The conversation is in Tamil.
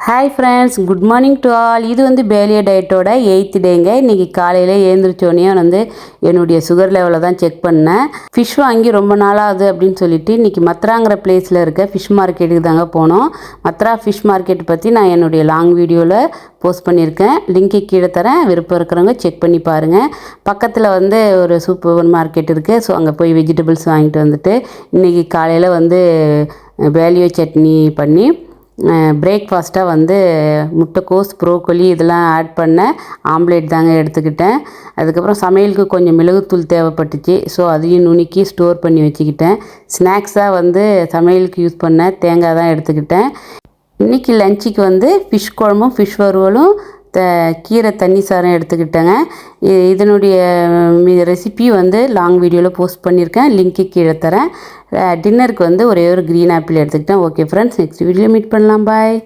Hi friends, good morning to all. இது வந்து பேலியோ டயட்டோட 8th டேங்க. இன்றைக்கி காலையில் எழுந்திரிச்சோன்னே வந்து என்னுடைய சுகர் லெவலை தான் செக் பண்ணேன். ஃபிஷ் வாங்கி ரொம்ப நாளாகுது அப்படின்னு சொல்லிட்டு இன்றைக்கி மத்ராங்கிற பிளேஸில் இருக்க ஃபிஷ் மார்க்கெட்டுக்கு தாங்க போனோம். மத்ரா ஃபிஷ் மார்க்கெட் பற்றி நான் என்னுடைய லாங் வீடியோவில் போஸ்ட் பண்ணியிருக்கேன். லிங்க்கு கீழே தரேன், விருப்பம் இருக்கிறவங்க செக் பண்ணி பாருங்கள். பக்கத்தில் வந்து ஒரு சூப்பர் மார்க்கெட் இருக்குது. ஸோ அங்கே போய் வெஜிடபிள்ஸ் வாங்கிட்டு வந்துட்டு இன்றைக்கி காலையில் வந்து பேலியோ சட்னி பண்ணி பிரேக்ஃபாஸ்ட்டாக வந்து முட்டைக்கோஸ், ப்ரோக்கோலி இதெல்லாம் ஆட் பண்ண ஆம்லேட் தாங்க எடுத்துக்கிட்டேன். அதுக்கப்புறம் சமையலுக்கு கொஞ்சம் மிளகுத்தூள் தேவைப்பட்டுச்சு. ஸோ அதையும் நுணுக்கி ஸ்டோர் பண்ணி வச்சுக்கிட்டேன். ஸ்நாக்ஸாக வந்து சமையலுக்கு யூஸ் பண்ண தேங்காய் தான் எடுத்துக்கிட்டேன். இன்றைக்கி லஞ்சுக்கு வந்து ஃபிஷ் குழம்பும் ஃபிஷ் வறுவலும் கீரை தண்ணி சாரம் எடுத்துக்கிட்டேங்க. இதனுடைய ரெசிபி வந்து லாங் வீடியோவில் போஸ்ட் பண்ணியிருக்கேன், லிங்க்கு கீழே தரேன். டின்னருக்கு வந்து ஒரே ஒரு க்ரீன் ஆப்பிள் எடுத்துக்கிட்டேன். ஓகே ஃப்ரெண்ட்ஸ், நெக்ஸ்ட் வீடியோவில் மீட் பண்ணலாம். பாய்.